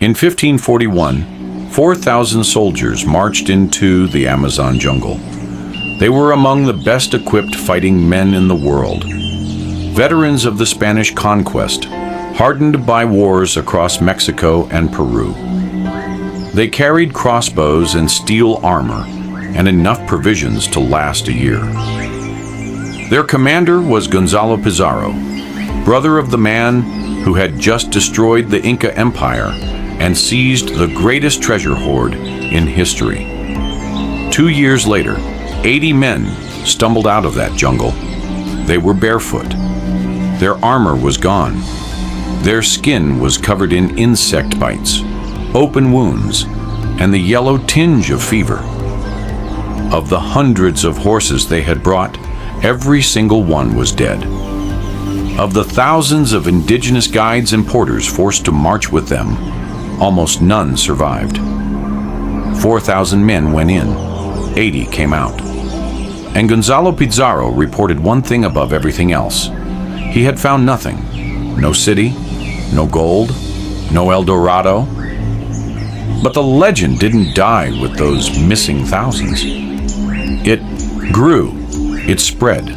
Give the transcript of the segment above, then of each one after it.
In 1541, 4,000 soldiers marched into the Amazon jungle. They were among the best equipped fighting men in the world. Veterans of the Spanish conquest, hardened by wars across Mexico and Peru. They carried crossbows and steel armor and enough provisions to last a year. Their commander was Gonzalo Pizarro, brother of the man who had just destroyed the Inca Empire and seized the greatest treasure hoard in history. 2 years later, 80 men stumbled out of that jungle. They were barefoot. Their armor was gone. Their skin was covered in insect bites, open wounds, and the yellow tinge of fever. Of the hundreds of horses they had brought, every single one was dead. Of the thousands of indigenous guides and porters forced to march with them, almost none survived. 4,000 men went in, 80 came out. And Gonzalo Pizarro reported one thing above everything else. He had found nothing. No city, no gold, no El Dorado. But the legend didn't die with those missing thousands. It grew, it spread.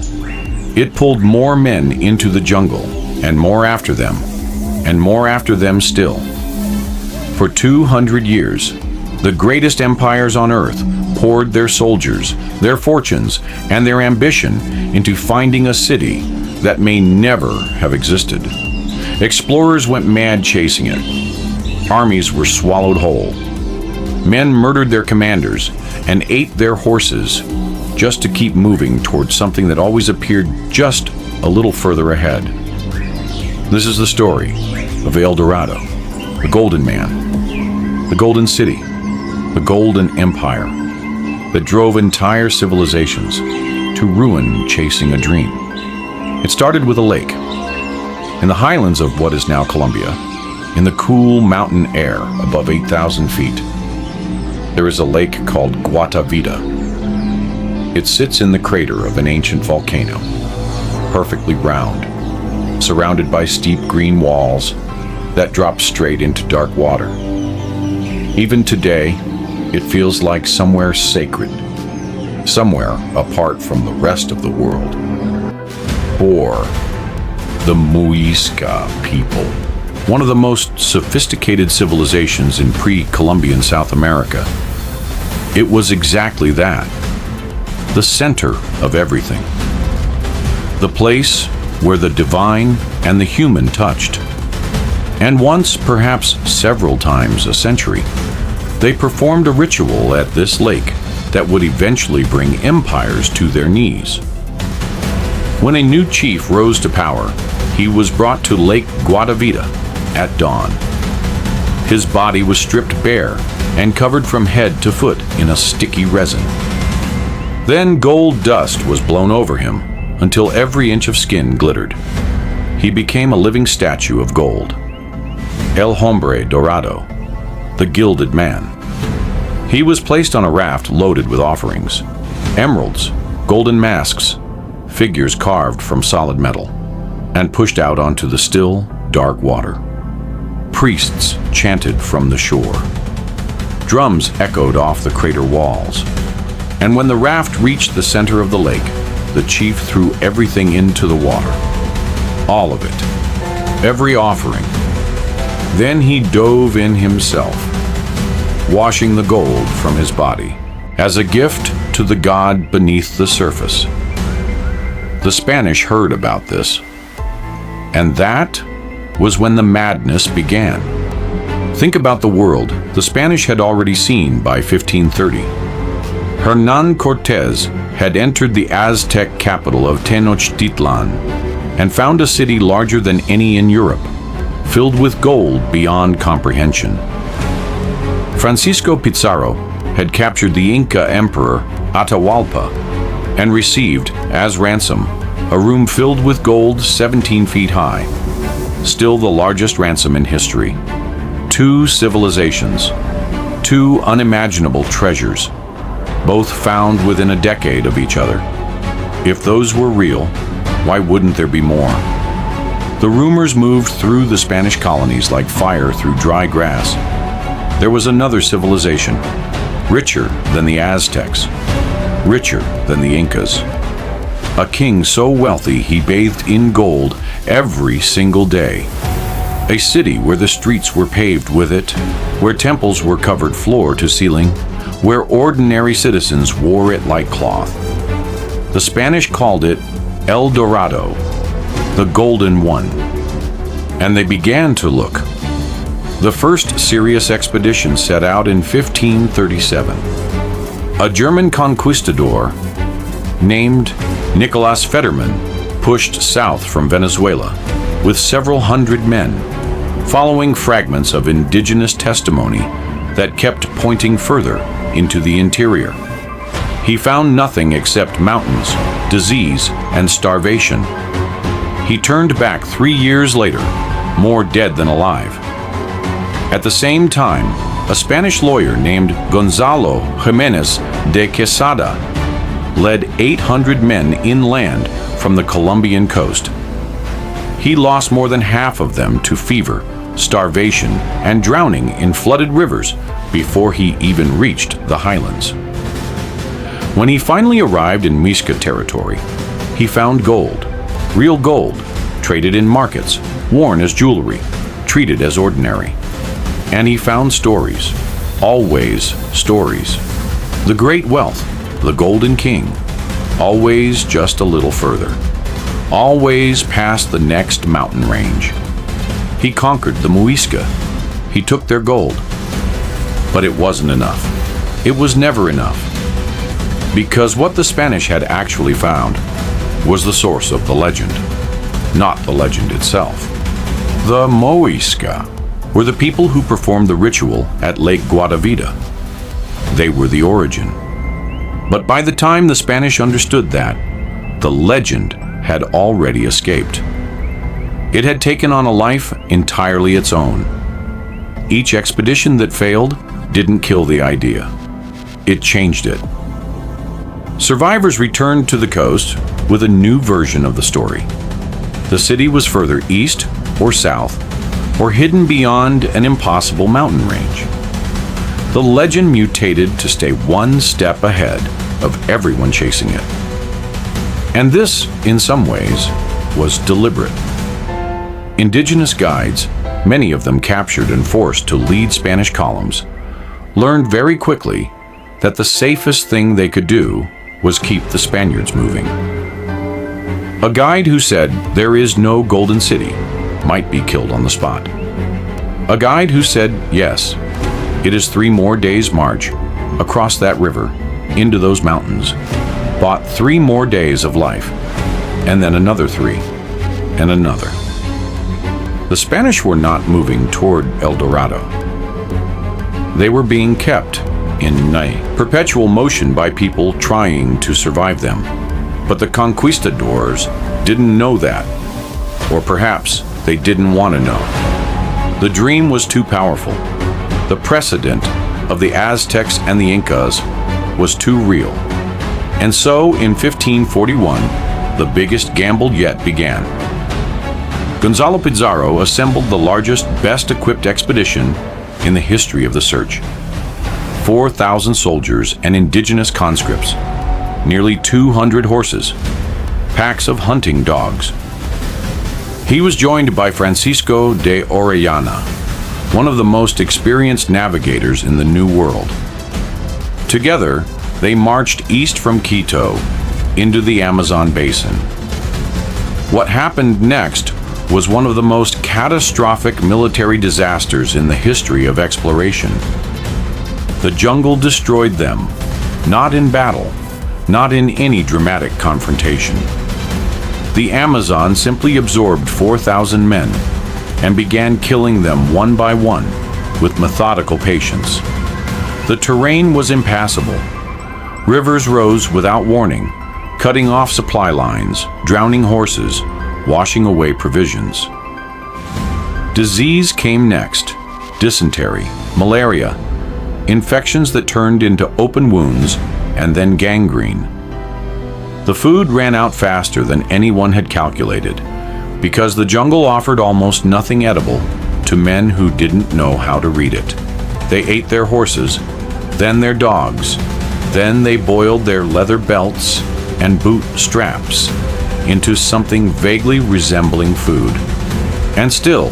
It pulled more men into the jungle, and more after them, and more after them still. For 200 years, the greatest empires on earth poured their soldiers, their fortunes, and their ambition into finding a city that may never have existed. Explorers went mad chasing it. Armies were swallowed whole. Men murdered their commanders and ate their horses just to keep moving towards something that always appeared just a little further ahead. This is the story of El Dorado, the Golden Man, the Golden City, the Golden Empire that drove entire civilizations to ruin chasing a dream. It started with a lake. In the highlands of what is now Colombia, in the cool mountain air above 8,000 feet, there is a lake called Guatavita. It sits in the crater of an ancient volcano, perfectly round, surrounded by steep green walls that drop straight into dark water. Even today, it feels like somewhere sacred, somewhere apart from the rest of the world. Or the Muisca people, one of the most sophisticated civilizations in pre-Columbian South America. It was exactly that, the center of everything. The place where the divine and the human touched. And once, perhaps several times a century, they performed a ritual at this lake that would eventually bring empires to their knees. When a new chief rose to power, he was brought to Lake Guatavita at dawn. His body was stripped bare and covered from head to foot in a sticky resin. Then gold dust was blown over him until every inch of skin glittered. He became a living statue of gold. El Hombre Dorado, the Gilded Man. He was placed on a raft loaded with offerings, emeralds, golden masks, figures carved from solid metal, and pushed out onto the still, dark water. Priests chanted from the shore. Drums echoed off the crater walls. And when the raft reached the center of the lake, the chief threw everything into the water. All of it. Every offering. Then he dove in himself, washing the gold from his body as a gift to the god beneath the surface. The Spanish heard about this, and that was when the madness began. Think about the world the Spanish had already seen by 1530. Hernán Cortés had entered the Aztec capital of Tenochtitlan and found a city larger than any in Europe, filled with gold beyond comprehension. Francisco Pizarro had captured the Inca emperor Atahualpa and received, as ransom, a room filled with gold 17 feet high, still the largest ransom in history. 2 civilizations, 2 unimaginable treasures, both found within a decade of each other. If those were real, why wouldn't there be more? The rumors moved through the Spanish colonies like fire through dry grass. there was another civilization, richer than the Aztecs, richer than the Incas. A king so wealthy he bathed in gold every single day. A city where the streets were paved with it, where temples were covered floor to ceiling, where ordinary citizens wore it like cloth. The Spanish called it El Dorado, the Golden One. And they began to look. The first serious expedition set out in 1537. A German conquistador named Nicolas Federmann pushed south from Venezuela with several hundred men, following fragments of indigenous testimony that kept pointing further into the interior. He found nothing except mountains, disease, and starvation. He turned back 3 years later, more dead than alive. At the same time, a Spanish lawyer named Gonzalo Jimenez de Quesada led 800 men inland from the Colombian coast. He lost more than half of them to fever, starvation, and drowning in flooded rivers before he even reached the highlands. When he finally arrived in Muisca territory, he found gold, real gold, traded in markets, worn as jewelry, treated as ordinary. And he found stories, always stories. The great wealth, the Golden King, always just a little further, always past the next mountain range. He conquered the Muisca. He took their gold. But it wasn't enough. It was never enough. Because what the Spanish had actually found was the source of the legend, not the legend itself. The Muisca were the people who performed the ritual at Lake Guadavita. They were the origin. But by the time the Spanish understood that, the legend had already escaped. It had taken on a life entirely its own. Each expedition that failed didn't kill the idea. It changed it. Survivors returned to the coast with a new version of the story. The city was further east or south, or hidden beyond an impossible mountain range. The legend mutated to stay one step ahead of everyone chasing it. And this, in some ways, was deliberate. Indigenous guides, many of them captured and forced to lead Spanish columns, learned very quickly that the safest thing they could do was keep the Spaniards moving. A guide who said there is no golden city might be killed on the spot. A guide who said yes, it is 3 more days' march across that river into those mountains, bought 3 more days of life, and then another 3, and another. The Spanish were not moving toward El Dorado. They were being kept in perpetual motion by people trying to survive them. But the conquistadors didn't know that, or perhaps they didn't want to know. The dream was too powerful. The precedent of the Aztecs and the Incas was too real. And so, in 1541, the biggest gamble yet began. Gonzalo Pizarro assembled the largest, best-equipped expedition in the history of the search. 4,000 soldiers and indigenous conscripts, nearly 200 horses, packs of hunting dogs. He was joined by Francisco de Orellana, one of the most experienced navigators in the New World. Together, they marched east from Quito into the Amazon basin. What happened next was one of the most catastrophic military disasters in the history of exploration. The jungle destroyed them, not in battle, not in any dramatic confrontation. The Amazon simply absorbed 4,000 men and began killing them one by one with methodical patience. The terrain was impassable. Rivers rose without warning, cutting off supply lines, drowning horses, washing away provisions. Disease came next: dysentery, malaria, infections that turned into open wounds and then gangrene. The food ran out faster than anyone had calculated, because the jungle offered almost nothing edible to men who didn't know how to read it. They ate their horses, then their dogs. Then they boiled their leather belts and boot straps into something vaguely resembling food. And still,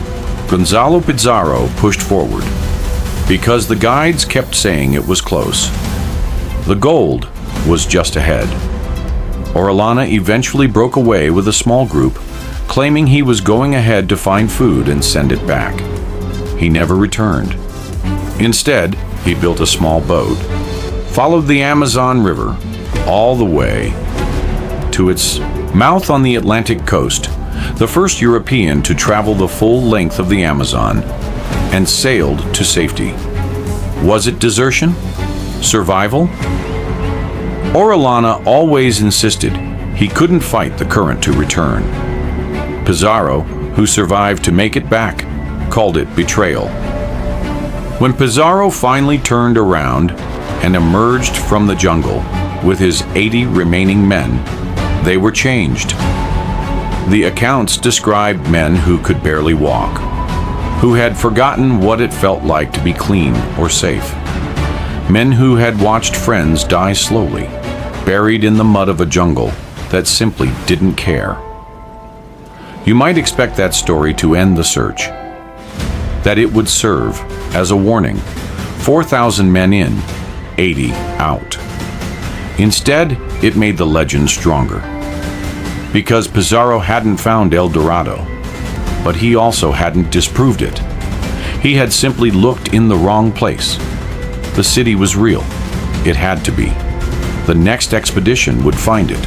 Gonzalo Pizarro pushed forward, because the guides kept saying it was close. The gold was just ahead. Orellana eventually broke away with a small group, claiming he was going ahead to find food and send it back. He never returned. Instead, he built a small boat, followed the Amazon River all the way to its mouth on the Atlantic coast, the first European to travel the full length of the Amazon, and sailed to safety. Was it desertion? Survival? Orellana always insisted he couldn't fight the current to return. Pizarro, who survived to make it back, called it betrayal. When Pizarro finally turned around and emerged from the jungle with his 80 remaining men, they were changed. The accounts described men who could barely walk, who had forgotten what it felt like to be clean or safe. Men who had watched friends die slowly, buried in the mud of a jungle that simply didn't care. You might expect that story to end the search, that it would serve as a warning. 4,000 men in, 80 out. Instead, it made the legend stronger. Because Pizarro hadn't found El Dorado, but he also hadn't disproved it. He had simply looked in the wrong place. The city was real. It had to be. The next expedition would find it.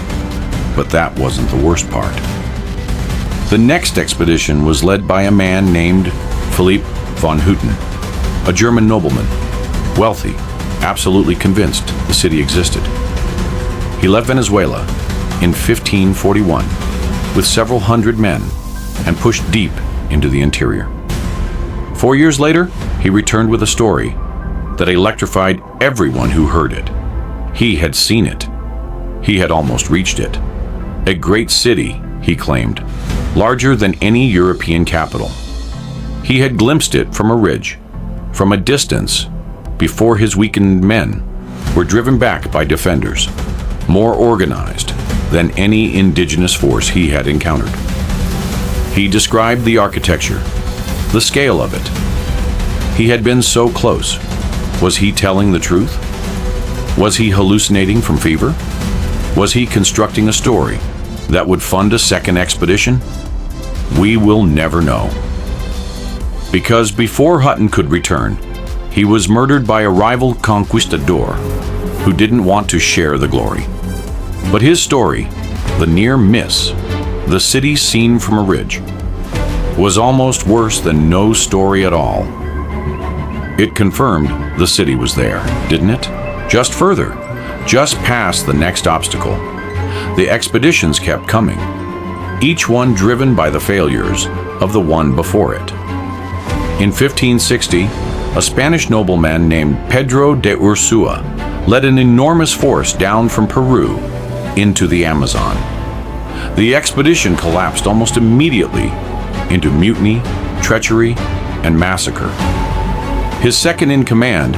But that wasn't the worst part. The next expedition was led by a man named Philipp von Hutten, a German nobleman, wealthy, absolutely convinced the city existed. He left Venezuela in 1541 with several hundred men and pushed deep into the interior. 4 years later, he returned with a story that electrified everyone who heard it. He had seen it. He had almost reached it. A great city, he claimed, larger than any European capital. He had glimpsed it from a ridge, from a distance, before his weakened men were driven back by defenders, more organized than any indigenous force he had encountered. He described the architecture, the scale of it. He had been so close. Was he telling the truth? Was he hallucinating from fever? Was he constructing a story that would fund a second expedition? We will never know. Because before Hutten could return, he was murdered by a rival conquistador who didn't want to share the glory. But his story, the near miss, the city seen from a ridge, was almost worse than no story at all. It confirmed the city was there, didn't it? Just further, just past the next obstacle. The expeditions kept coming, each one driven by the failures of the one before it. In 1560, a Spanish nobleman named Pedro de Ursua led an enormous force down from Peru into the Amazon. The expedition collapsed almost immediately into mutiny, treachery, and massacre. His second in command,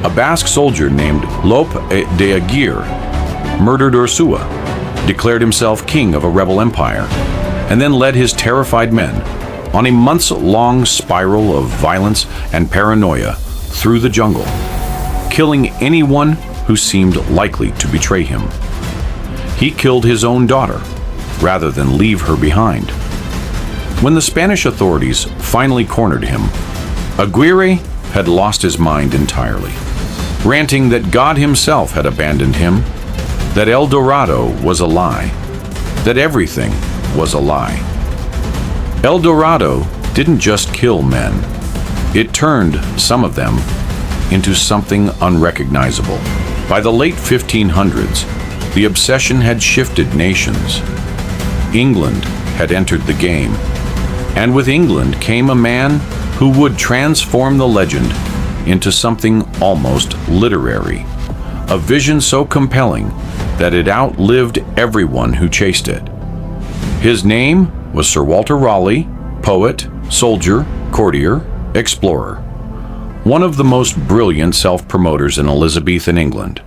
a Basque soldier named Lope de Aguirre, murdered Ursua, declared himself king of a rebel empire, and then led his terrified men on a months-long spiral of violence and paranoia through the jungle, killing anyone who seemed likely to betray him. He killed his own daughter rather than leave her behind. When the Spanish authorities finally cornered him, Aguirre had lost his mind entirely, ranting that God himself had abandoned him, that El Dorado was a lie, that everything was a lie. El Dorado didn't just kill men. It turned some of them into something unrecognizable. By the late 1500s, the obsession had shifted nations. England had entered the game, and with England came a man who would transform the legend into something almost literary, a vision so compelling that it outlived everyone who chased it. His name was Sir Walter Raleigh, poet, soldier, courtier, explorer. one of the most brilliant self-promoters in Elizabethan England.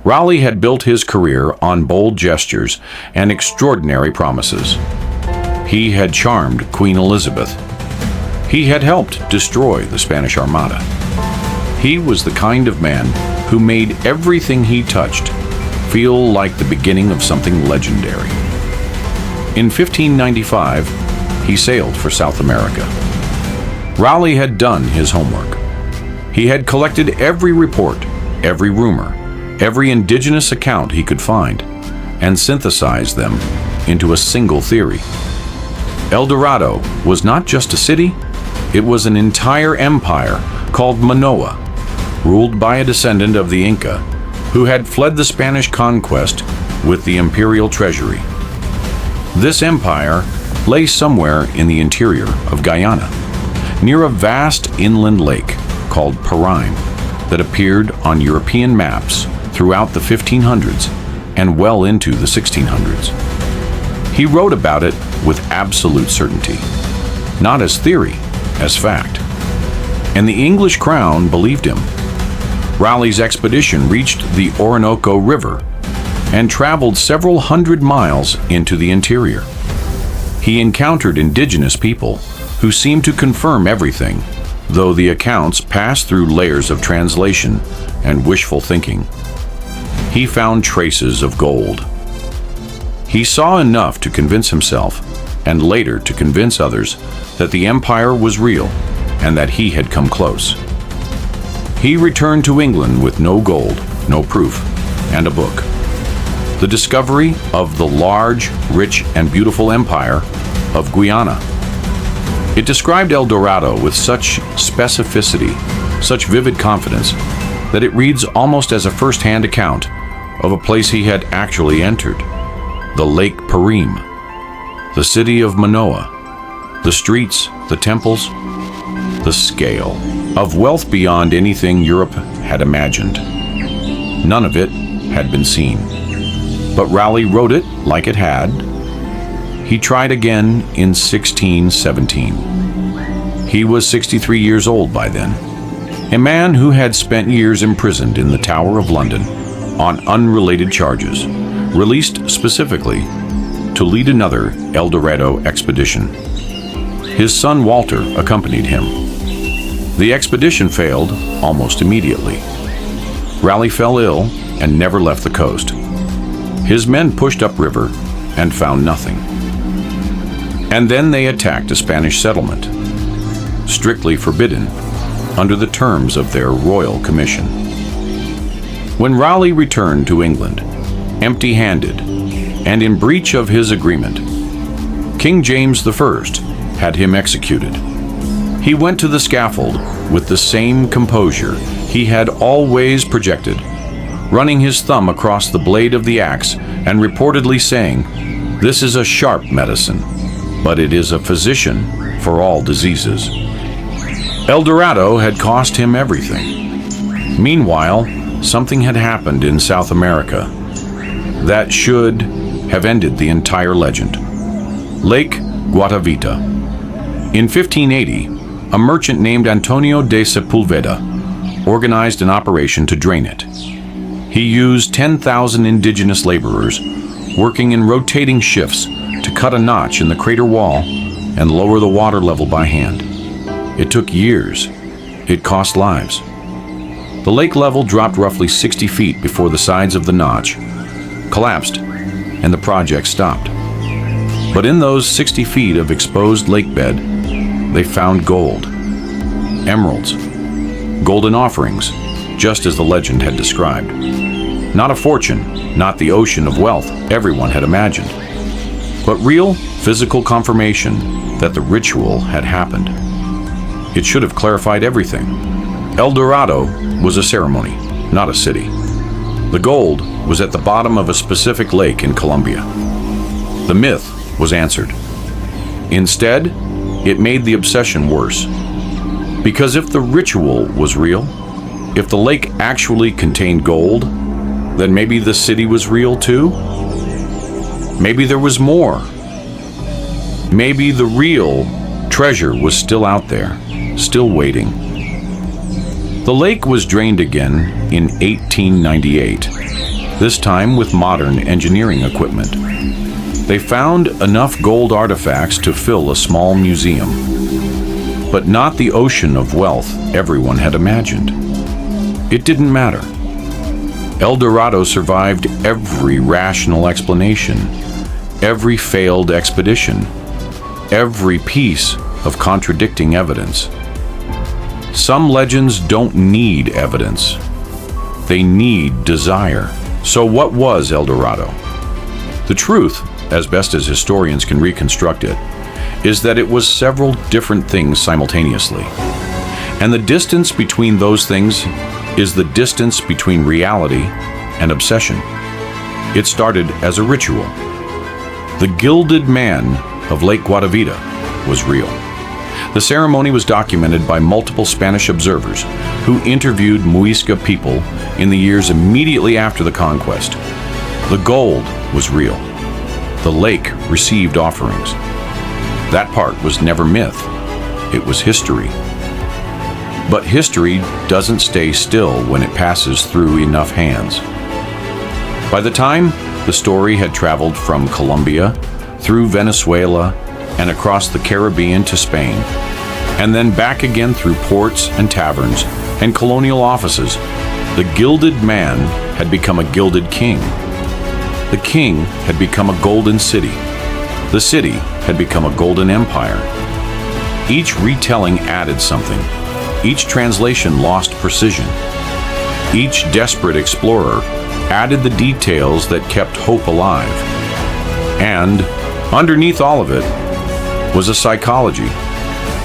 Raleigh had built his career on bold gestures and extraordinary promises. He had charmed Queen Elizabeth. He had helped destroy the Spanish Armada. He was the kind of man who made everything he touched feel like the beginning of something legendary. In 1595, he sailed for South America. Raleigh had done his homework. He had collected every report, every rumor, every indigenous account he could find, and synthesized them into a single theory. El Dorado was not just a city, it was an entire empire called Manoa, ruled by a descendant of the Inca, who had fled the Spanish conquest with the imperial treasury. This empire lay somewhere in the interior of Guyana, near a vast inland lake called Parime that appeared on European maps throughout the 1500s and well into the 1600s. He wrote about it with absolute certainty, not as theory, as fact. And the English crown believed him. Raleigh's expedition reached the Orinoco River and traveled several hundred miles into the interior. He encountered indigenous people who seemed to confirm everything, though the accounts passed through layers of translation and wishful thinking. He found traces of gold. He saw enough to convince himself, and later to convince others, that the empire was real and that he had come close. He returned to England with no gold, no proof, and a book. The discovery of the large, rich, and beautiful empire of Guyana. It described El Dorado with such specificity, such vivid confidence, that it reads almost as a first-hand account of a place he had actually entered, the Lake Parime, the city of Manoa, the streets, the temples, the scale of wealth beyond anything Europe had imagined. None of it had been seen. But Raleigh wrote it like it had. He tried again in 1617. He was 63 years old by then, a man who had spent years imprisoned in the Tower of London on unrelated charges, released specifically to lead another El Dorado expedition. His son Walter accompanied him. The expedition failed almost immediately. Raleigh fell ill and never left the coast. His men pushed upriver and found nothing. And then they attacked a Spanish settlement, strictly forbidden under the terms of their royal commission. When Raleigh returned to England, empty-handed and in breach of his agreement, King James I had him executed. He went to the scaffold with the same composure he had always projected, running his thumb across the blade of the axe and reportedly saying, "This is a sharp medicine, but it is a physician for all diseases." El Dorado had cost him everything. Meanwhile, something had happened in South America that should have ended the entire legend. Lake Guatavita. In 1580, a merchant named Antonio de Sepulveda organized an operation to drain it. He used 10,000 indigenous laborers working in rotating shifts to cut a notch in the crater wall and lower the water level by hand. It took years. It cost lives. The lake level dropped roughly 60 feet before the sides of the notch collapsed and the project stopped. But in those 60 feet of exposed lake bed, they found gold, emeralds, golden offerings, just as the legend had described. Not a fortune, not the ocean of wealth everyone had imagined, but real physical confirmation that the ritual had happened. It should have clarified everything. El Dorado was a ceremony, not a city. The gold was at the bottom of a specific lake in Colombia. The myth was answered. Instead, it made the obsession worse. Because if the ritual was real, if the lake actually contained gold, then maybe the city was real too? Maybe there was more. Maybe the real treasure was still out there, still waiting. The lake was drained again in 1898, this time with modern engineering equipment. They found enough gold artifacts to fill a small museum, but not the ocean of wealth everyone had imagined. It didn't matter. El Dorado survived every rational explanation, every failed expedition, every piece of contradicting evidence. Some legends don't need evidence. They need desire. So what was El Dorado? The truth, as best as historians can reconstruct it, is that it was several different things simultaneously. And the distance between those things is the distance between reality and obsession. It started as a ritual. The Gilded Man of Lake Guatavita was real. The ceremony was documented by multiple Spanish observers who interviewed Muisca people in the years immediately after the conquest. The gold was real. The lake received offerings. That part was never myth. It was history. But history doesn't stay still when it passes through enough hands. By the time the story had traveled from Colombia, through Venezuela, and across the Caribbean to Spain, and then back again through ports and taverns and colonial offices, the Gilded Man had become a gilded king. The king had become a golden city. The city had become a golden empire. Each retelling added something. Each translation lost precision. Each desperate explorer added the details that kept hope alive. And underneath all of it was a psychology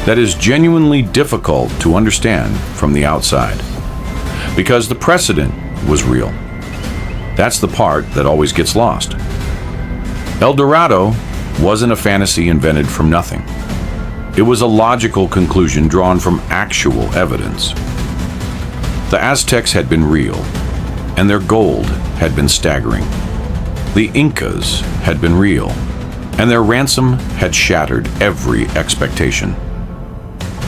that is genuinely difficult to understand from the outside. Because the precedent was real. That's the part that always gets lost. El Dorado wasn't a fantasy invented from nothing. It was a logical conclusion drawn from actual evidence. The Aztecs had been real, and their gold had been staggering. The Incas had been real, and their ransom had shattered every expectation.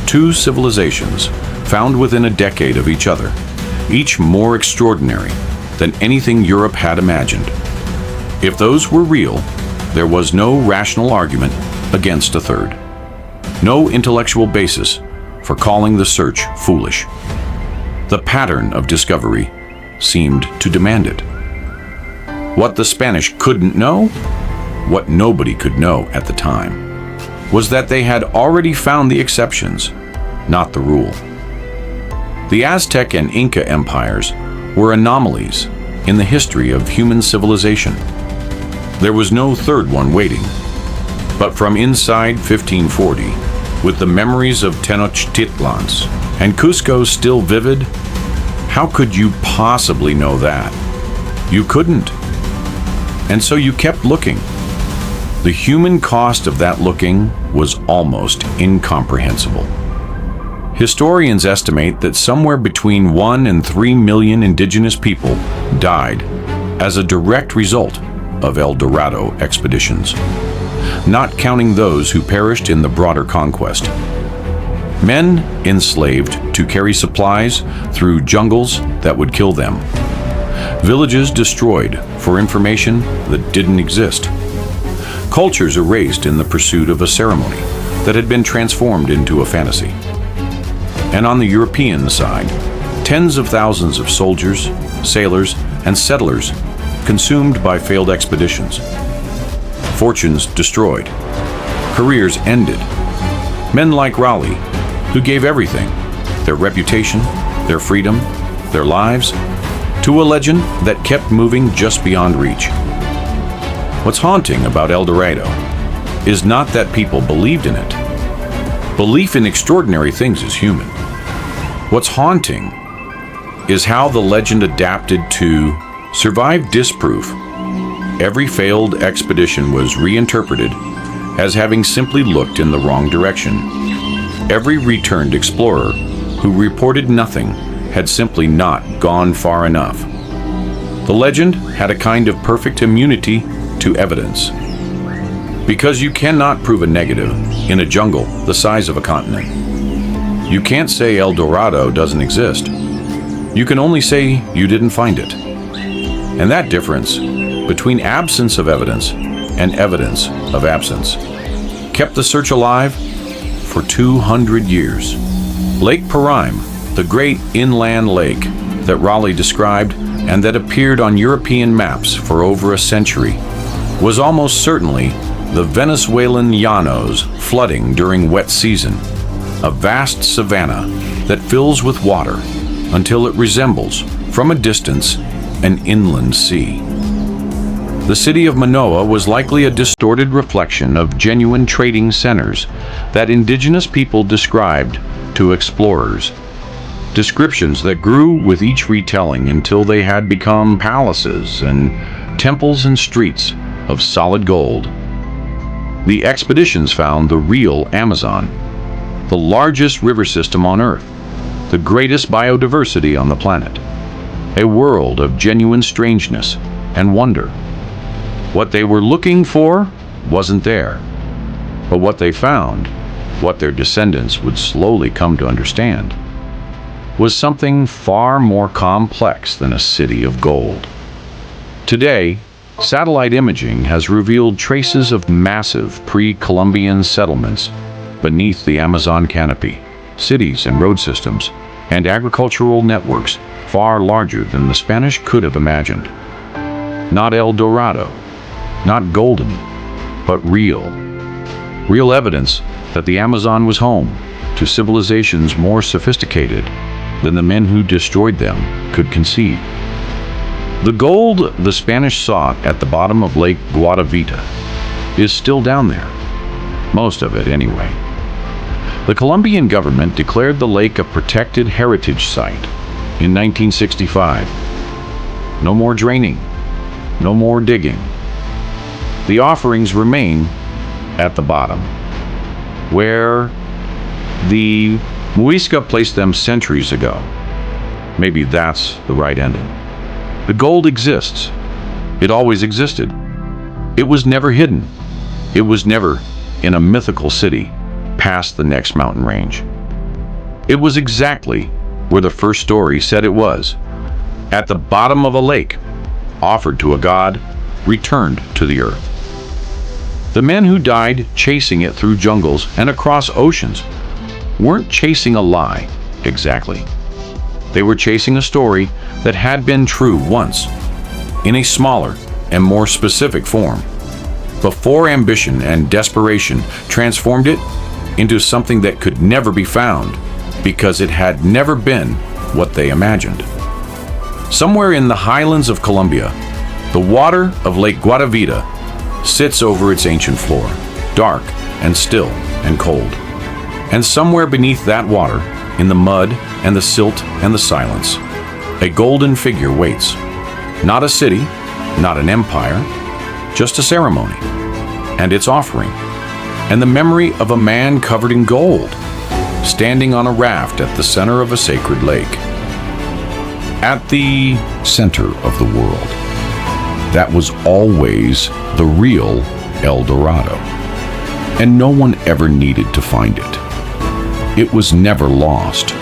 Two civilizations found within a decade of each other, each more extraordinary than anything Europe had imagined. If those were real, there was no rational argument against a third. No intellectual basis for calling the search foolish. The pattern of discovery seemed to demand it. What the Spanish couldn't know, what nobody could know at the time, was that they had already found the exceptions, not the rule. The Aztec and Inca empires were anomalies in the history of human civilization. There was no third one waiting. But from inside 1540, with the memories of Tenochtitlans and Cusco still vivid, how could you possibly know that? You couldn't. And so you kept looking. The human cost of that looking was almost incomprehensible. Historians estimate that somewhere between 1 and 3 million indigenous people died as a direct result of El Dorado expeditions, not counting those who perished in the broader conquest. Men enslaved to carry supplies through jungles that would kill them. Villages destroyed for information that didn't exist. Cultures erased in the pursuit of a ceremony that had been transformed into a fantasy. And on the European side, tens of thousands of soldiers, sailors, and settlers consumed by failed expeditions. Fortunes destroyed. Careers ended. Men like Raleigh, who gave everything, their reputation, their freedom, their lives, to a legend that kept moving just beyond reach. What's haunting about El Dorado is not that people believed in it. Belief in extraordinary things is human. What's haunting is how the legend adapted to survive disproof. Every failed expedition was reinterpreted as having simply looked in the wrong direction. Every returned explorer who reported nothing had simply not gone far enough. The legend had a kind of perfect immunity to evidence. Because you cannot prove a negative in a jungle the size of a continent. You can't say El Dorado doesn't exist. You can only say you didn't find it. And that difference between absence of evidence and evidence of absence kept the search alive for 200 years. Lake Parime, the great inland lake that Raleigh described and that appeared on European maps for over a century, was almost certainly the Venezuelan llanos flooding during wet season, a vast savanna that fills with water until it resembles, from a distance, an inland sea. The city of Manoa was likely a distorted reflection of genuine trading centers that indigenous people described to explorers. Descriptions that grew with each retelling until they had become palaces and temples and streets of solid gold. The expeditions found the real Amazon, the largest river system on Earth, the greatest biodiversity on the planet, a world of genuine strangeness and wonder. What they were looking for wasn't there, but what they found, what their descendants would slowly come to understand, was something far more complex than a city of gold. Today, satellite imaging has revealed traces of massive pre-Columbian settlements beneath the Amazon canopy, cities and road systems, and agricultural networks far larger than the Spanish could have imagined. Not El Dorado, not golden, but real. Real evidence that the Amazon was home to civilizations more sophisticated than the men who destroyed them could conceive. The gold the Spanish sought at the bottom of Lake Guatavita is still down there. Most of it, anyway. The Colombian government declared the lake a protected heritage site in 1965. No more draining, no more digging. The offerings remain at the bottom, where the Muisca placed them centuries ago. Maybe that's the right ending. The gold exists. It always existed. It was never hidden. It was never in a mythical city past the next mountain range. It was exactly where the first story said it was, at the bottom of a lake, offered to a god, returned to the earth. The men who died chasing it through jungles and across oceans weren't chasing a lie, exactly. They were chasing a story that had been true once, in a smaller and more specific form, before ambition and desperation transformed it into something that could never be found because it had never been what they imagined. Somewhere in the highlands of Colombia, the water of Lake Guatavita sits over its ancient floor, dark and still and cold. And somewhere beneath that water, in the mud and the silt and the silence, a golden figure waits. Not a city, not an empire, just a ceremony, and its offering, and the memory of a man covered in gold, standing on a raft at the center of a sacred lake. At the center of the world. That was always the real El Dorado, and no one ever needed to find it. It was never lost.